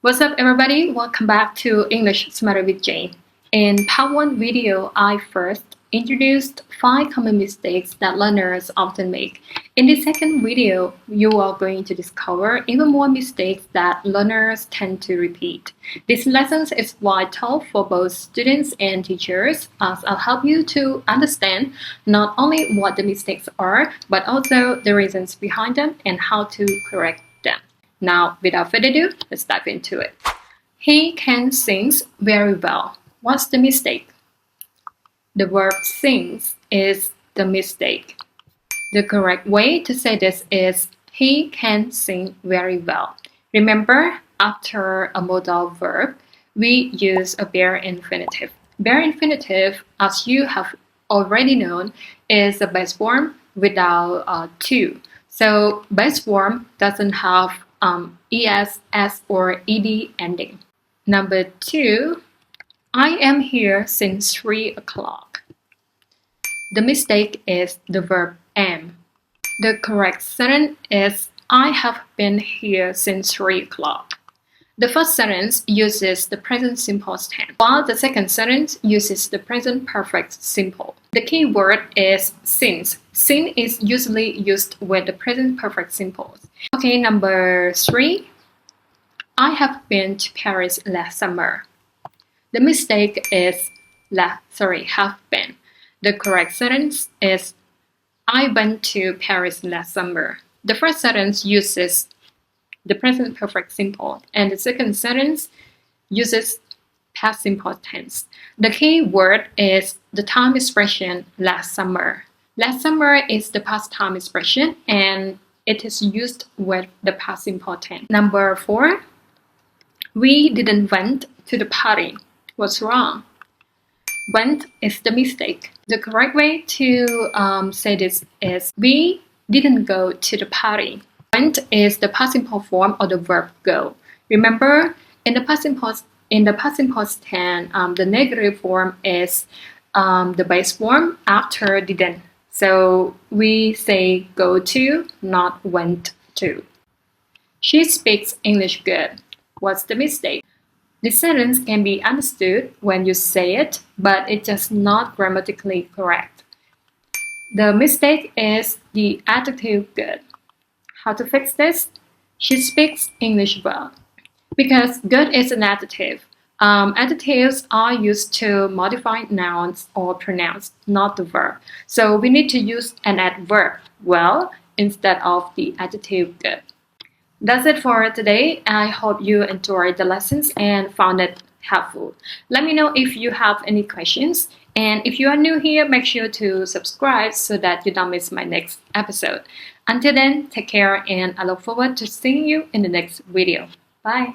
What's up, everybody? Welcome back to English Smarter with Jane. In part 1 video, I first introduced 5 common mistakes that learners often make. In the second video, you are going to discover even more mistakes that learners tend to repeat. This lesson is vital for both students and teachers, as I'll help you to understand not only what the mistakes are, but also the reasons behind them and how to correct them. Now, without further ado, let's dive into it. He can sing very well. What's the mistake? The verb sings is the mistake. The correct way to say this is he can sing very well. Remember, after a modal verb, we use a bare infinitive. Bare infinitive, as you have already known, is a base form without to. So base form doesn't have es, s, or ed ending. Number 2, I am here since 3 o'clock. The mistake is the verb am. The correct sentence is I have been here since 3 o'clock. The first sentence uses the present simple tense, while the second sentence uses the present perfect simple. The key word is since. Since is usually used with the present perfect simple. Okay, number 3. I have been to Paris last summer. The mistake is have been. The correct sentence is I went to Paris last summer. The first sentence uses the present perfect simple, and the second sentence uses past simple tense. The key word is the time expression last summer. Last summer is the past time expression, and it is used with the past simple tense. Number 4, we didn't went to the party. What's wrong? Went is the mistake. The correct way to say this is we didn't go to the party. Went is the past simple form of the verb go. Remember, in the past simple tense, the negative form is the base form after didn't. So we say go to, not went to. She speaks English good. What's the mistake? This sentence can be understood when you say it, but it's just not grammatically correct. The mistake is the adjective good. How to fix this? She speaks English well. Because good is an adjective. Adjectives are used to modify nouns or pronouns, not the verb. So we need to use an adverb, well, instead of the adjective good. That's it for today. I hope you enjoyed the lessons and found it helpful. Let me know if you have any questions. And if you are new here, make sure to subscribe so that you don't miss my next episode. Until then, take care, and I look forward to seeing you in the next video. Bye!